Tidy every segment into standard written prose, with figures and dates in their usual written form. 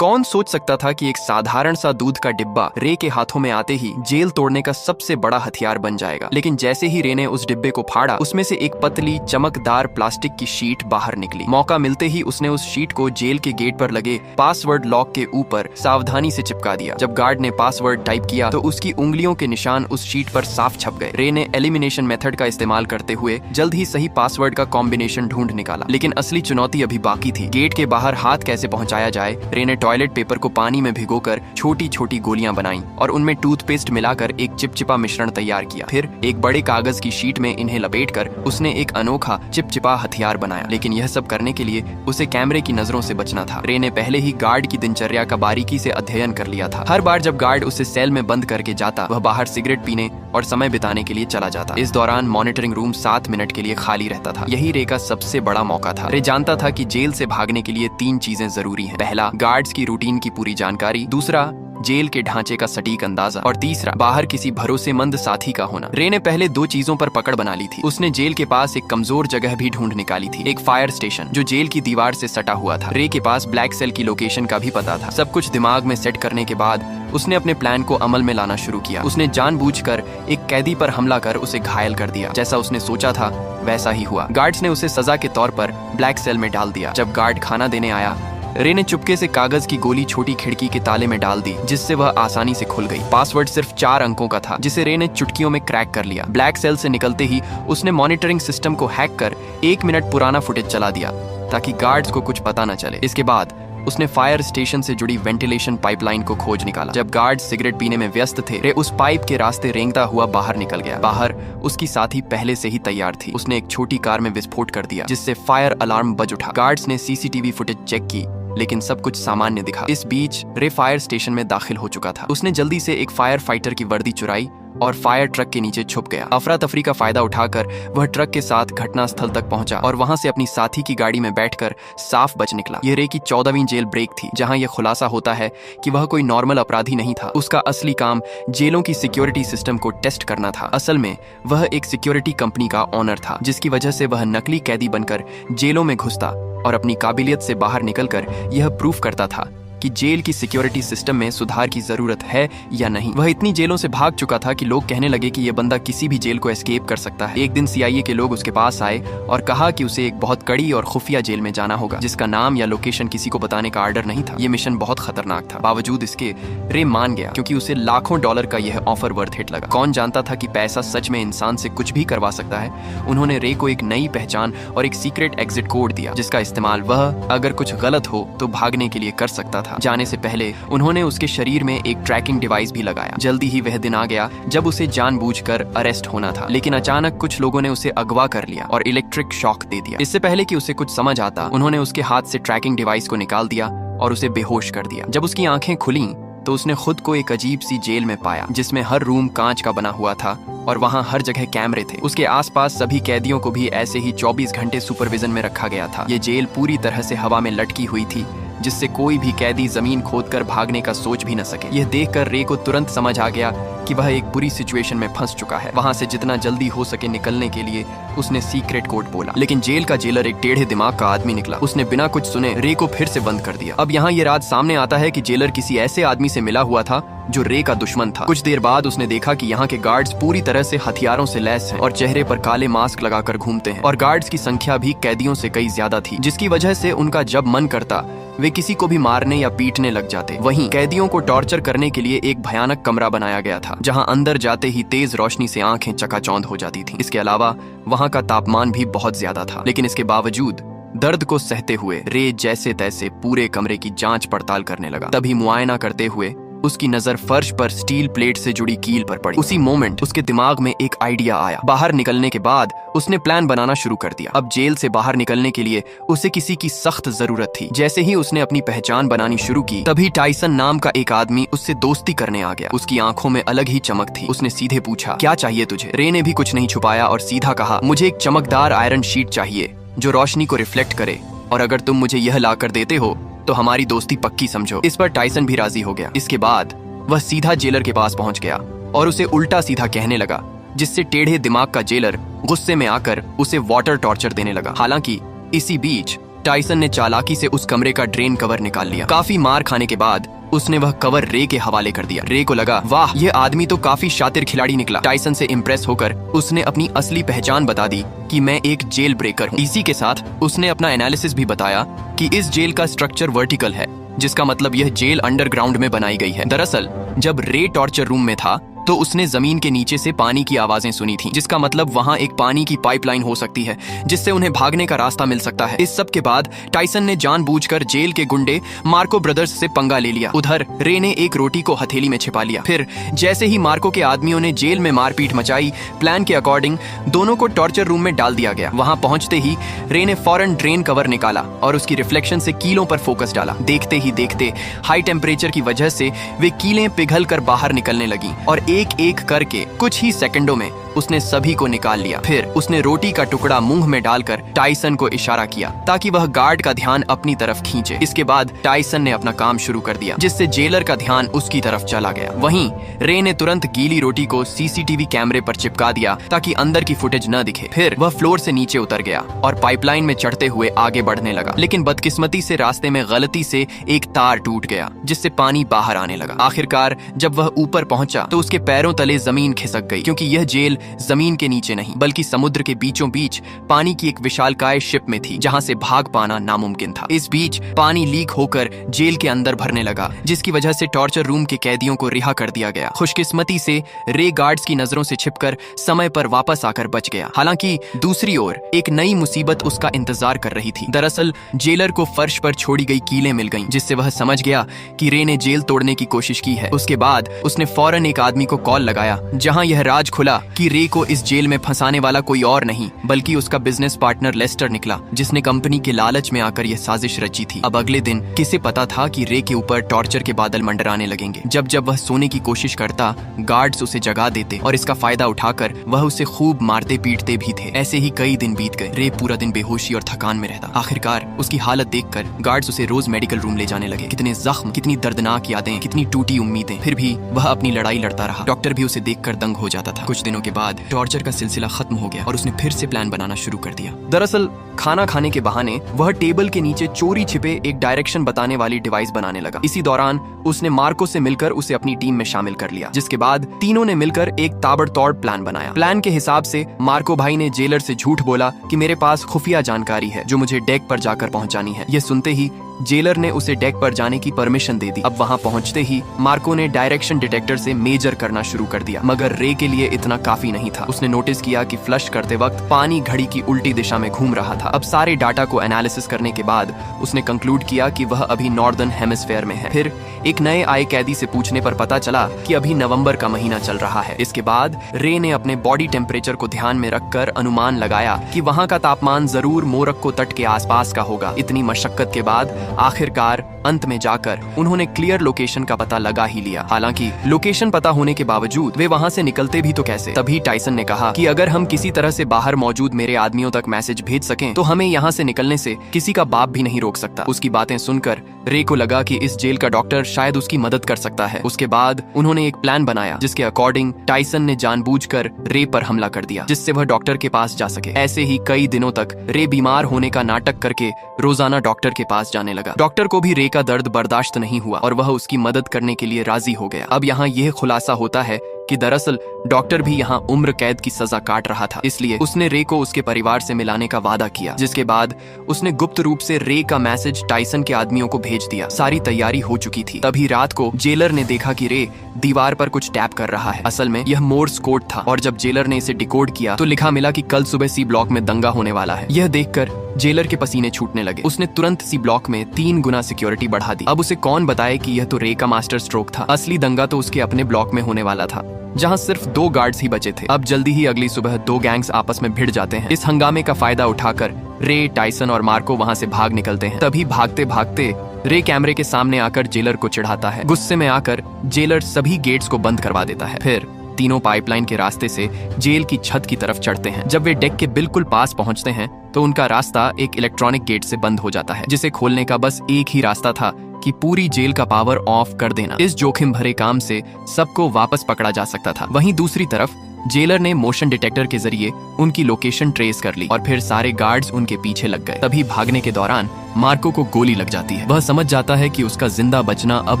कौन सोच सकता था कि एक साधारण सा दूध का डिब्बा रे के हाथों में आते ही जेल तोड़ने का सबसे बड़ा हथियार बन जाएगा। लेकिन जैसे ही रे ने उस डिब्बे को फाड़ा, उसमें से एक पतली चमकदार प्लास्टिक की शीट बाहर निकली। मौका मिलते ही उसने उस शीट को जेल के गेट पर लगे पासवर्ड लॉक के ऊपर सावधानी से चिपका दिया। जब गार्ड ने पासवर्ड टाइप किया तो उसकी उंगलियों के निशान उस शीट पर साफ छप गए। रे ने एलिमिनेशन मेथड का इस्तेमाल करते हुए जल्द ही सही पासवर्ड का कॉम्बिनेशन ढूंढ निकाला। लेकिन असली चुनौती अभी बाकी थी। गेट के बाहर हाथ कैसे पहुंचाया जाए। रे ने टॉयलेट पेपर को पानी में भिगोकर छोटी छोटी गोलियां बनाई और उनमें टूथपेस्ट मिलाकर एक चिपचिपा मिश्रण तैयार किया। फिर एक बड़े कागज की शीट में इन्हें लपेटकर उसने एक अनोखा चिपचिपा हथियार बनाया। लेकिन यह सब करने के लिए उसे कैमरे की नजरों से बचना था। रे ने पहले ही गार्ड की दिनचर्या का बारीकी से अध्ययन कर लिया था। हर बार जब गार्ड उसे सेल में बंद करके जाता, वह बाहर सिगरेट पीने और समय बिताने के लिए चला जाता। इस दौरान मॉनिटरिंग रूम 7 मिनट के लिए खाली रहता था। यही रे का सबसे बड़ा मौका था। रे जानता था कि जेल से भागने के लिए 3 चीजें जरूरी हैं। पहला, गार्ड्स की रूटीन की पूरी जानकारी। दूसरा, जेल के ढांचे का सटीक अंदाजा। और तीसरा, बाहर किसी भरोसेमंद साथी का होना। रे ने पहले 2 चीजों पर पकड़ बना ली थी। उसने जेल के पास एक कमजोर जगह भी ढूंढ निकाली थी, एक फायर स्टेशन जो जेल की दीवार से सटा हुआ था। रे के पास ब्लैक सेल की लोकेशन का भी पता था। सब कुछ दिमाग में सेट करने के बाद उसने अपने प्लान को अमल में लाना शुरू किया। उसने जानबूझकर एक कैदी पर हमला कर उसे घायल कर दिया। जैसा उसने सोचा था वैसा ही हुआ। गार्ड्स ने उसे सजा के तौर पर ब्लैक सेल में डाल दिया। जब गार्ड खाना देने आया, रे ने चुपके से कागज की गोली छोटी खिड़की के ताले में डाल दी, जिससे वह आसानी से खुल गई। पासवर्ड सिर्फ 4 अंकों का था, जिसे रे ने चुटकियों में क्रैक कर लिया। ब्लैक सेल से निकलते ही उसने मॉनिटरिंग सिस्टम को हैक कर 1 मिनट पुराना फुटेज चला दिया ताकि गार्ड्स को कुछ पता न चले। इसके बाद उसने फायर स्टेशन से जुड़ी वेंटिलेशन पाइपलाइन को खोज निकाला। जब गार्ड सिगरेट पीने में व्यस्त थे, रे उस पाइप के रास्ते रेंगता हुआ बाहर निकल गया। बाहर उसकी साथी पहले से ही तैयार थी। उसने एक छोटी कार में विस्फोट कर दिया, जिससे फायर अलार्म बज उठा। गार्ड्स ने सीसीटीवी फुटेज चेक की, लेकिन सब कुछ सामान्य दिखा। इस बीच रे फायर स्टेशन में दाखिल हो चुका था। उसने जल्दी से एक फायर फाइटर की वर्दी चुराई और फायर ट्रक के नीचे छुप गया। अफरा तफरी का फायदा उठाकर वह ट्रक के साथ घटनास्थल तक पहुंचा और वहां से अपनी साथी की गाड़ी में बैठकर साफ बच निकला। यह रे की 14वीं जेल ब्रेक थी, जहां यह खुलासा होता है कि वह कोई नॉर्मल अपराधी नहीं था। उसका असली काम जेलों की सिक्योरिटी सिस्टम को टेस्ट करना था। असल में वह एक सिक्योरिटी कंपनी का ऑनर था, जिसकी वजह से वह नकली कैदी बनकर जेलों में घुसता और अपनी काबिलियत से बाहर निकलकर यह प्रूफ करता था कि जेल की सिक्योरिटी सिस्टम में सुधार की जरूरत है या नहीं। वह इतनी जेलों से भाग चुका था कि लोग कहने लगे कि यह बंदा किसी भी जेल को एस्केप कर सकता है। एक दिन सीआईए के लोग उसके पास आए और कहा कि उसे एक बहुत कड़ी और खुफिया जेल में जाना होगा, जिसका नाम या लोकेशन किसी को बताने का आर्डर नहीं था। यह मिशन बहुत खतरनाक था। बावजूद इसके रे मान गया, क्योंकि उसे लाखों डॉलर का यह ऑफर वर्थ हिट लगा। कौन जानता था कि पैसा सच में इंसान से कुछ भी करवा सकता है। उन्होंने रे को एक नई पहचान और एक सीक्रेट एग्जिट कोड दिया, जिसका इस्तेमाल वह अगर कुछ गलत हो तो भागने के लिए कर सकता था। जाने से पहले उन्होंने उसके शरीर में एक ट्रैकिंग डिवाइस भी लगाया। जल्दी ही वह दिन आ गया जब उसे जानबूझकर अरेस्ट होना था, लेकिन अचानक कुछ लोगों ने उसे अगवा कर लिया और इलेक्ट्रिक शॉक दे दिया। इससे पहले कि उसे कुछ समझ आता, उन्होंने उसके हाथ से ट्रैकिंग डिवाइस को निकाल दिया और उसे बेहोश कर दिया। जब उसकी आंखें खुली तो उसने खुद को एक अजीब सी जेल में पाया, जिसमें हर रूम कांच का बना हुआ था और वहां हर जगह कैमरे थे। उसके आसपास सभी कैदियों को भी ऐसे ही 24 घंटे सुपरविजन में रखा गया था। ये जेल पूरी तरह से हवा में लटकी हुई थी, जिससे कोई भी कैदी जमीन खोदकर भागने का सोच भी न सके। यह देखकर रे को तुरंत समझ आ गया कि वह एक बुरी सिचुएशन में फंस चुका है। वहां से जितना जल्दी हो सके निकलने के लिए उसने सीक्रेट कोड बोला। लेकिन जेल का जेलर एक टेढ़े दिमाग का आदमी निकला। उसने बिना कुछ सुने रे को फिर से बंद कर दिया। अब यहाँ ये राज सामने आता है कि जेलर किसी ऐसे आदमी से मिला हुआ था जो रे का दुश्मन था। कुछ देर बाद उसने देखा कि यहाँ के गार्ड्स पूरी तरह से हथियारों से लैस हैं और चेहरे पर काले मास्क लगाकर घूमते हैं। और गार्ड्स की संख्या भी कैदियों से कई ज्यादा थी, जिसकी वजह से उनका जब मन करता वे किसी को भी मारने या पीटने लग जाते। वहीं कैदियों को टॉर्चर करने के लिए एक भयानक कमरा बनाया गया था, जहां अंदर जाते ही तेज रोशनी से आंखें चकाचौंध हो जाती थीं। इसके अलावा वहां का तापमान भी बहुत ज्यादा था। लेकिन इसके बावजूद दर्द को सहते हुए रे जैसे तैसे पूरे कमरे की जांच पड़ताल करने लगा। तभी मुआयना करते हुए उसकी नजर फर्श पर स्टील प्लेट से जुड़ी कील पर पड़ी। उसी मोमेंट उसके दिमाग में एक आइडिया आया। बाहर निकलने के बाद उसने प्लान बनाना शुरू कर दिया। अब जेल से बाहर निकलने के लिए उसे किसी की सख्त जरूरत थी। जैसे ही उसने अपनी पहचान बनानी शुरू की, तभी टाइसन नाम का एक आदमी उससे दोस्ती करने आ गया। उसकी आंखों में अलग ही चमक थी। उसने सीधे पूछा, क्या चाहिए तुझे? रे ने भी कुछ नहीं छुपाया और सीधा कहा, मुझे एक चमकदार आयरन शीट चाहिए जो रोशनी को रिफ्लेक्ट करे, और अगर तुम मुझे यह ला कर देते हो तो हमारी दोस्ती पक्की समझो। इस पर टाइसन भी राजी हो गया। इसके बाद वह सीधा जेलर के पास पहुंच गया और उसे उल्टा सीधा कहने लगा, जिससे टेढ़े दिमाग का जेलर गुस्से में आकर उसे वाटर टॉर्चर देने लगा। हालांकि इसी बीच टाइसन ने चालाकी से उस कमरे का ड्रेन कवर निकाल लिया। काफी मार खाने के बाद उसने वह कवर रे के हवाले कर दिया। रे को लगा, वाह, ये आदमी तो काफी शातिर खिलाड़ी निकला। टाइसन से इम्प्रेस होकर उसने अपनी असली पहचान बता दी कि मैं एक जेल ब्रेकर हूँ। इसी के साथ उसने अपना एनालिसिस भी बताया कि इस जेल का स्ट्रक्चर वर्टिकल है, जिसका मतलब यह जेल अंडरग्राउंड में बनाई गई है। दरअसल जब रे टॉर्चर रूम में था तो उसने जमीन के नीचे से पानी की आवाजें सुनी थी, जिसका मतलब वहां एक पानी की पाइपलाइन हो सकती है जिससे उन्हें भागने का रास्ता मिल सकता है। इस सब के बाद टाइसन ने जानबूझकर जेल के गुंडे मार्को ब्रदर्स से पंगा ले लिया। उधर रे ने एक रोटी को हथेली में छिपा लिया। फिर जैसे ही मार्को के आदमियों ने जेल में मारपीट मचाई, प्लान के अकॉर्डिंग दोनों को टॉर्चर रूम में डाल दिया गया। वहां पहुंचते ही रे ने फौरन ड्रेन कवर निकाला और उसकी रिफ्लेक्शन से कीलों पर फोकस डाला। देखते ही देखते हाई टेम्परेचर की वजह से वे कीलें पिघल कर बाहर निकलने लगी और एक एक करके कुछ ही सेकंडों में उसने सभी को निकाल लिया। फिर उसने रोटी का टुकड़ा मुंह में डालकर टाइसन को इशारा किया ताकि वह गार्ड का ध्यान अपनी तरफ खींचे। इसके बाद टाइसन ने अपना काम शुरू कर दिया, जिससे जेलर का ध्यान उसकी तरफ चला गया। वहीं रे ने तुरंत गीली रोटी को सीसीटीवी कैमरे पर चिपका दिया ताकि अंदर की फुटेज न दिखे। फिर वह फ्लोर से नीचे उतर गया और पाइपलाइन में चढ़ते हुए आगे बढ़ने लगा, लेकिन बदकिस्मती से रास्ते में गलती से एक तार टूट गया जिससे पानी बाहर आने लगा। आखिरकार जब वह ऊपर पहुंचा तो उसके पैरों तले जमीन खिसक गई, क्योंकि यह जेल जमीन के नीचे नहीं बल्कि समुद्र के बीचों बीच पानी की एक विशालकाय शिप में थी, जहां से भाग पाना नामुमकिन था। इस बीच पानी लीक होकर जेल के अंदर भरने लगा, जिसकी वजह से टॉर्चर रूम के कैदियों को रिहा कर दिया गया। खुशकिस्मती से रे गार्ड्स की नजरों से छिपकर समय पर वापस आकर बच गया। हालांकि दूसरी ओर एक नई मुसीबत उसका इंतजार कर रही थी। दरअसल जेलर को फर्श पर छोड़ी गई कीलें मिल गईं, जिससे वह समझ गया कि रे ने जेल तोड़ने की कोशिश की है। उसके बाद उसने फौरन एक आदमी को कॉल लगाया, जहां यह राज खुला कि रे को इस जेल में फंसाने वाला कोई और नहीं बल्कि उसका बिजनेस पार्टनर लेस्टर निकला, जिसने कंपनी के लालच में आकर यह साजिश रची थी। अब अगले दिन किसे पता था कि रे के ऊपर टॉर्चर के बादल मंडराने लगेंगे। जब जब वह सोने की कोशिश करता, गार्ड्स उसे जगा देते और इसका फायदा उठाकर वह उसे खूब मारते पीटते भी थे। ऐसे ही कई दिन बीत गए। रे पूरा दिन बेहोशी और थकान में रहता। आखिरकार उसकी हालत देखकर गार्ड्स उसे रोज मेडिकल रूम ले जाने लगे। कितने जख्म, कितनी दर्दनाक यादें, कितनी टूटी उम्मीदें, फिर भी वह अपनी लड़ाई लड़ता रहा। डॉक्टर भी उसे देखकर दंग हो जाता था। कुछ दिनों के बाद टॉर्चर का सिलसिला खत्म हो गया और उसने फिर से प्लान बनाना शुरू कर दिया। दरअसल खाना खाने के बहाने वह टेबल के नीचे चोरी छिपे एक डायरेक्शन बताने वाली डिवाइस बनाने लगा। इसी दौरान उसने मार्को से मिलकर उसे अपनी टीम में शामिल कर लिया, जिसके बाद तीनों ने मिलकर एक ताबड़तोड़ प्लान बनाया। प्लान के हिसाब से मार्को भाई ने जेलर से झूठ बोला कि मेरे पास खुफिया जानकारी है जो मुझे डेक पर जाकर पहुंचानी है। यह सुनते ही जेलर ने उसे डेक पर जाने की परमिशन दे दी। अब वहां पहुंचते ही मार्को ने डायरेक्शन डिटेक्टर से मेजर करना शुरू कर दिया, मगर रे के लिए इतना काफी नहीं था। उसने नोटिस किया कि फ्लश करते वक्त पानी घड़ी की उल्टी दिशा में घूम रहा था। अब सारे डाटा को एनालिसिस करने के बाद उसने कंक्लूड किया कि वह अभी नॉर्दर्न हेमिस्फेयर में है। फिर एक नए आए कैदी से पूछने पर पता चला कि अभी नवंबर का महीना चल रहा है। इसके बाद रे ने अपने बॉडी टेम्परेचर को ध्यान में रखकर अनुमान लगाया कि वहां का तापमान जरूर मोरक्को तट के आसपास का होगा। इतनी मशक्कत के बाद आखिरकार अंत में जाकर उन्होंने क्लियर लोकेशन का पता लगा ही लिया। हालांकि लोकेशन पता होने के बावजूद वे वहां से निकलते भी तो कैसे? तभी टाइसन ने कहा कि अगर हम किसी तरह से बाहर मौजूद मेरे आदमियों तक मैसेज भेज सकें तो हमें यहाँ से निकलने से किसी का बाप भी नहीं रोक सकता। उसकी बातें सुनकर रे को लगा कि इस जेल का डॉक्टर शायद उसकी मदद कर सकता है। उसके बाद उन्होंने एक प्लान बनाया जिसके अकॉर्डिंग टाइसन ने जानबूझकर रे पर हमला कर दिया, जिससे वह डॉक्टर के पास जा सके। ऐसे ही कई दिनों तक रे बीमार होने का नाटक करके रोजाना डॉक्टर के पास जाने लगा। डॉक्टर को भी रे का दर्द बर्दाश्त नहीं हुआ और वह उसकी मदद करने के लिए राजी हो गया। अब यहाँ यह खुलासा होता है कि दरअसल डॉक्टर भी यहाँ उम्र कैद की सजा काट रहा था, इसलिए उसने रे को उसके परिवार से मिलाने का वादा किया। जिसके बाद उसने गुप्त रूप से रे का मैसेज टाइसन के आदमियों को भेज दिया। सारी तैयारी हो चुकी थी। तभी रात को जेलर ने देखा कि रे दीवार पर कुछ टैप कर रहा है। असल में यह मोर्स कोड था और जब जेलर ने इसे डिकोड किया तो लिखा मिला कि कल सुबह सी ब्लॉक में दंगा होने वाला है। यह देखकर जेलर के पसीने छूटने लगे। उसने तुरंत सी ब्लॉक में 3 गुना सिक्योरिटी बढ़ा दी। अब उसे कौन बताए कि यह तो रे का मास्टर स्ट्रोक था। असली दंगा तो उसके अपने ब्लॉक में होने वाला था, जहां सिर्फ 2 गार्ड्स ही बचे थे। अब जल्दी ही अगली सुबह 2 गैंग्स आपस में भिड़ जाते हैं। इस हंगामे का फायदा उठाकर रे, टाइसन और मार्को वहां से भाग निकलते हैं। तभी भागते भागते रे कैमरे के सामने आकर जेलर को चिढ़ाता है। गुस्से में आकर जेलर सभी गेट्स को बंद करवा देता है। फिर तीनों पाइपलाइन के रास्ते से जेल की छत की तरफ चढ़ते हैं। जब वे डेक के बिल्कुल पास पहुंचते हैं तो उनका रास्ता एक इलेक्ट्रॉनिक गेट से बंद हो जाता है, जिसे खोलने का बस एक ही रास्ता था कि पूरी जेल का पावर ऑफ कर देना। इस जोखिम भरे काम से सबको वापस पकड़ा जा सकता था। वहीं दूसरी तरफ जेलर ने मोशन डिटेक्टर के जरिए उनकी लोकेशन ट्रेस कर ली और फिर सारे गार्ड्स उनके पीछे लग गए। तभी भागने के दौरान मार्को को गोली लग जाती है। वह समझ जाता है कि उसका जिंदा बचना अब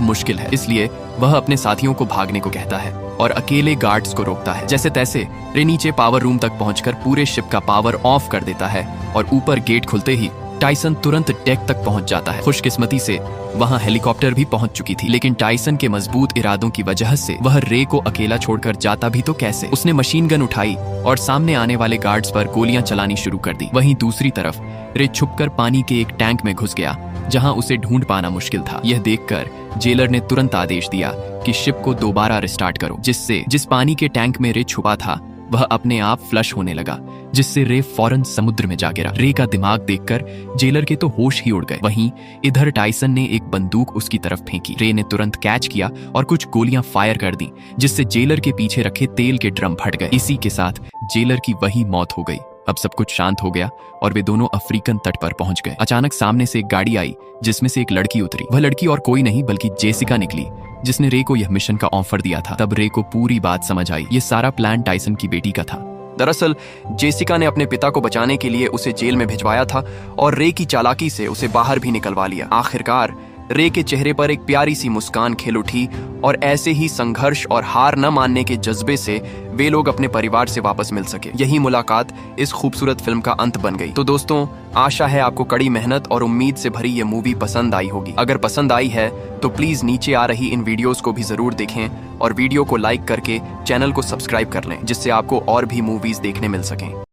मुश्किल है, इसलिए वह अपने साथियों को भागने को कहता है और अकेले गार्ड्स को रोकता है। जैसे तैसे रे नीचे पावर रूम तक पहुंचकर पूरे शिप का पावर ऑफ कर देता है और ऊपर गेट खुलते ही टाइसन तुरंत डेक तक पहुंच जाता है। खुशकिस्मती से वहां हेलीकॉप्टर भी पहुंच चुकी थी, लेकिन टाइसन के मजबूत इरादों की वजह से वह रे को अकेला छोड़कर जाता भी तो कैसे। उसने मशीन गन उठाई और सामने आने वाले गार्ड्स पर गोलियां चलानी शुरू कर दी। वहीं दूसरी तरफ रे छुपकर पानी के एक टैंक में घुस गया जहां उसे ढूंढ पाना मुश्किल था। यह देखकर जेलर ने तुरंत आदेश दिया कि शिप को दोबारा रिस्टार्ट करो, जिस पानी के टैंक में रे छुपा था वह अपने आप फ्लश होने लगा, जिससे रे फौरन समुद्र में जा गिरा। रे का दिमाग देखकर जेलर के तो होश ही उड़ गए। वहीं इधर टाइसन ने एक बंदूक उसकी तरफ फेंकी। रे ने तुरंत कैच किया और कुछ गोलियां फायर कर दी, जिससे जेलर के पीछे रखे तेल के ड्रम फट गए। इसी के साथ जेलर की वही मौत हो गई। अब सब कुछ शांत हो गया और वे दोनों अफ्रीकन तट पर पहुंच गए। अचानक सामने से एक गाड़ी आई जिसमें से एक लड़की उतरी। वह लड़की और कोई नहीं बल्कि जेसिका निकली, जिसने रे को यह मिशन का ऑफर दिया था। तब रे को पूरी बात समझ आई। ये सारा प्लान टाइसन की बेटी का था। दरअसल जेसिका ने अपने पिता को बचाने के लिए उसे जेल में भिजवाया था और रे की चालाकी से उसे बाहर भी निकलवा लिया। आखिरकार रे के चेहरे पर एक प्यारी सी मुस्कान खिल उठी और ऐसे ही संघर्ष और हार न मानने के जज्बे से वे लोग अपने परिवार से वापस मिल सके। यही मुलाकात इस खूबसूरत फिल्म का अंत बन गई। तो दोस्तों, आशा है आपको कड़ी मेहनत और उम्मीद से भरी ये मूवी पसंद आई होगी। अगर पसंद आई है तो प्लीज नीचे आ रही इन वीडियोस को भी जरूर देखें और वीडियो को लाइक करके चैनल को सब्सक्राइब कर लें, जिससे आपको और भी मूवीज देखने मिल सकें।